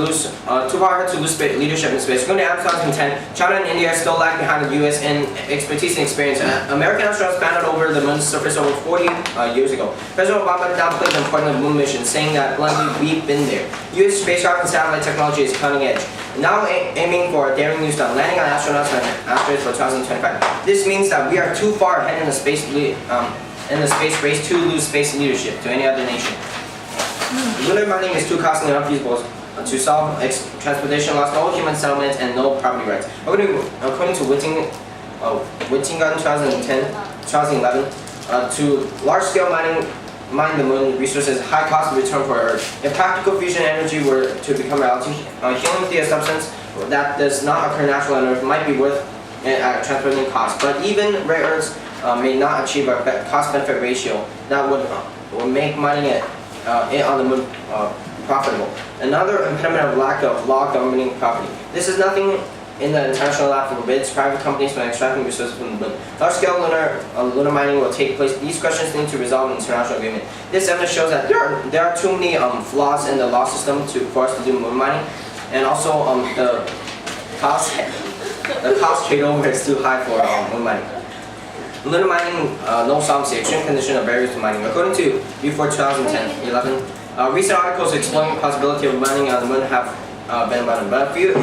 lose leadership in space. Going to 2010, China and India still lag behind the U.S. in expertise and experience. American astronauts landed over the moon's surface over 40 years ago. President Obama downplayed the importance of the moon mission, saying that bluntly, we've been there. U.S. spacecraft and satellite technology is cutting edge. Now aiming for a daring new stunt, landing on astronauts and asteroids for 2025. This means that we are too far ahead in the space race to lose space leadership to any other nation. Lunar mining is too costly and unfeasible to solve transportation loss, no human settlements, and no property rights. According to Whittingham 2011, to large-scale mine the moon resources, high cost of return for Earth. If practical fusion energy were to become reality, helium a substance that does not occur naturally on Earth might be worth at transporting cost. But even rare earths may not achieve a cost-benefit ratio that would make mining it on the moon profitable. Another impediment of lack of law governing property. This is nothing in the international law forbids private companies from extracting resources from the moon. Large-scale lunar mining will take place. These questions need to resolve in international agreement. This evidence shows that there are too many flaws in the law system for us to do moon mining, and also the cost trade-over is too high for moon mining. Lunar mining, no solvency, extreme condition of barriers to mining. According to before 2010-11, recent articles exploring the possibility of mining on the moon have been abundant. But if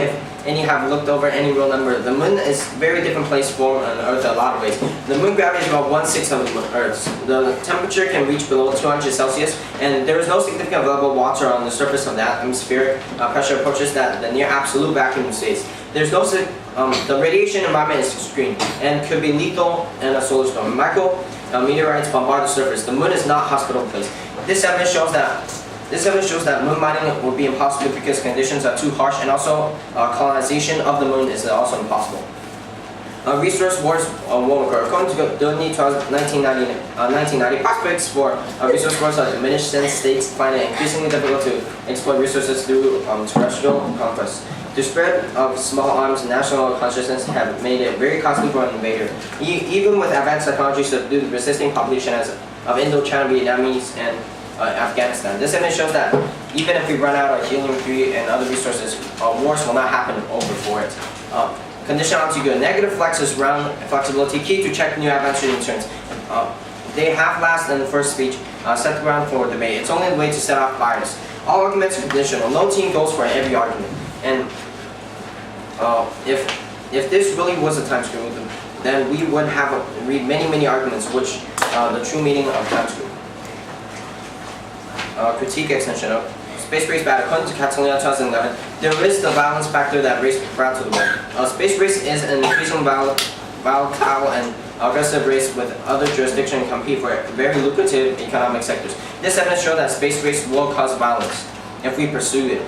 any have looked over any real number, the moon is a very different place from Earth in a lot of ways. The moon gravity is about 1/6 of the Earth's. The temperature can reach below 200 Celsius, and there is no significant level of water on the surface of the atmospheric pressure approaches that the near absolute vacuum of space. There's no the radiation environment is extreme and could be lethal in a solar storm. Meteorites bombard the surface. The moon is not a hospitable place. This evidence shows that moon mining will be impossible because conditions are too harsh, and also colonization of the moon is also impossible. Resource wars won't occur. According to the 1990 prospects for resource wars are diminished since states find it increasingly difficult to exploit resources through terrestrial conquest. The spread of small arms and national consciousness have made it very costly for an invader. Even with advanced technology to subdue the resisting population of Indochina, Vietnamese, and Afghanistan. This evidence shows that even if we run out of helium-3 and other resources, wars will not happen over for it. Conditionality good. Negative flex is round flexibility, key to check new advanced returns. They half-last in the first speech, set the ground for debate. It's only the way to set off bias. All arguments are conditional. No team goes for every argument. And if this really was a time screw, then we would have read many arguments, which the true meaning of time screw. Critique extension of space race bad. According to Catalina 2011, there is the violence factor that race brought to the world. Space race is an increasingly volatile and aggressive race with other jurisdictions compete for very lucrative economic sectors. This evidence shows that space race will cause violence if we pursue it.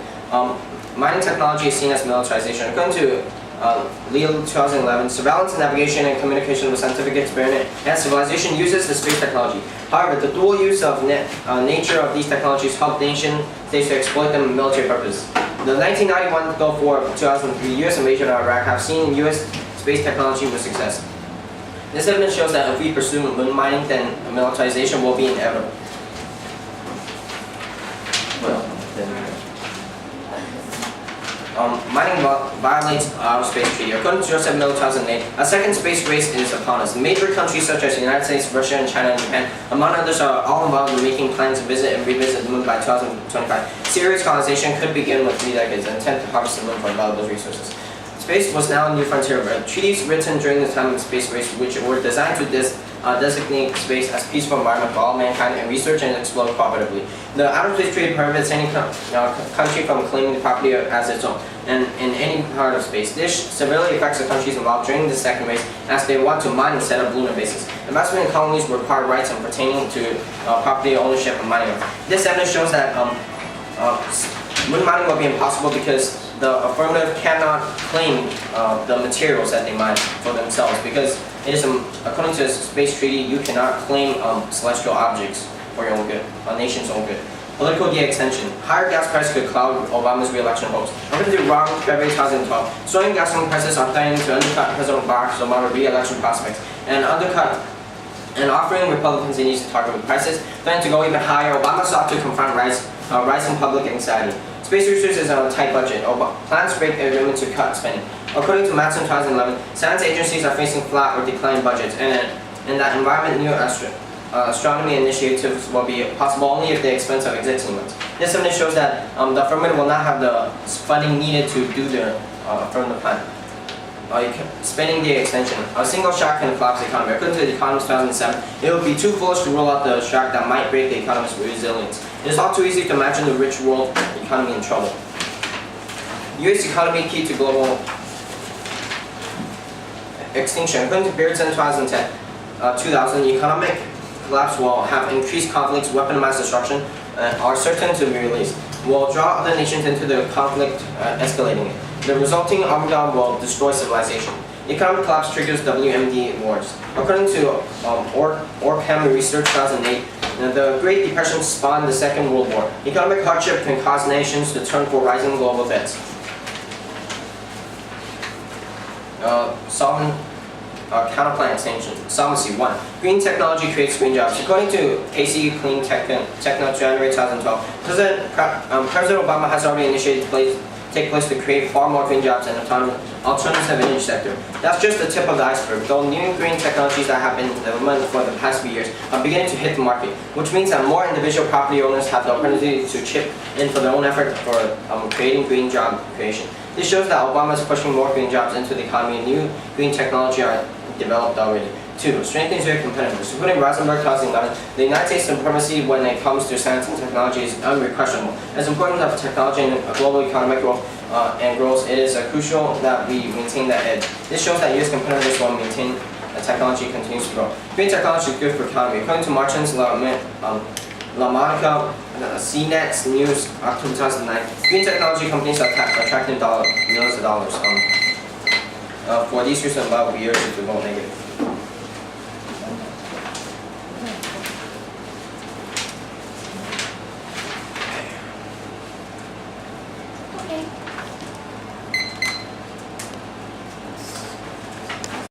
Mining technology is seen as militarization. According to Leo 2011, surveillance, navigation, and communication with scientific experiment and civilization uses the space technology. However, the dual use of nature of these technologies help nation states to exploit them in military purposes. The 1991 Gulf War of 2003 U.S. invasion of Iraq have seen U.S. space technology with success. This evidence shows that if we pursue moon mining, then militarization will be inevitable. Mining violates our space treaty. According to Joseph Miller 2008, a second space race is upon us. Major countries such as the United States, Russia, and China and Japan, among others, are all involved in making plans to visit and revisit the moon by 2025. Serious colonization could begin with 3 decades and attempt to harvest the moon for valuable resources. Space was now a new frontier of Earth. Treaties written during the time of the space race, which were designed to designate space as a peaceful environment for all mankind and research and explore profitably. The Outer Space Treaty prohibits any country from claiming the property as its own and in any part of space. This severely affects the countries involved during the second race, as they want to mine and set up lunar bases. Investment in colonies require rights and pertaining to property ownership and mining. This evidence shows that moon mining will be impossible because the affirmative cannot claim the materials that they mine for themselves, because it is according to the space treaty, you cannot claim celestial objects for your own good, a nation's own good. Political de-extension. Higher gas prices could cloud Obama's re-election hopes. According to Ron, February 2012, soaring gasoline prices are threatening to undercut President Barack Obama's re-election prospects and offering Republicans an easy target with prices threatening to go even higher. Obama sought to confront rising public anxiety. Space research is on a tight budget. Plans break agreement to cut spending. According to Matson 2011, science agencies are facing flat or declining budgets, and in that environment, new astronomy initiatives will be possible only at the expense of existing ones. This evidence shows that the affirmative will not have the funding needed to do the affirmative plan. Spending the extension. A single shock can collapse the economy. According to the Economist 2007, it would be too foolish to rule out the shock that might break the economy's resilience. It is all too easy to imagine the rich world economy in trouble. U.S. economy key to global extinction. According to Byron 2010, the economic collapse will have increased conflicts, weaponized mass destruction, are certain to be released. Will draw other nations into the conflict, escalating it. The resulting Armageddon will destroy civilization. Economic collapse triggers WMD wars. According to Orkham Research 2008, the Great Depression spawned the Second World War. Economic hardship can cause nations to turn for rising global debts. Counterplan extension. Solvency 1. Green technology creates green jobs. According to AC Clean Techno, January 2012, President Obama has already initiated take place to create far more green jobs in the alternative energy sector. That's just the tip of the iceberg. Though new green technologies that have been developed for the past few years are beginning to hit the market, which means that more individual property owners have the opportunity to chip in for their own effort for creating green job creation. This shows that Obama is pushing more green jobs into the economy and new green technology are developed already. 2. Strengthens your competitiveness. According to Rosenberg 2011, the United States supremacy when it comes to science and technology is unquestionable. As important as technology and global economic growth it is crucial that we maintain that edge. This shows that U.S. competitiveness will maintain technology continues to grow. Green technology is good for economy. According to Martins LaMonica, CNET News, October 2009, green technology companies are attracting millions of dollars. For these reasons, about years it will go negative. Okay.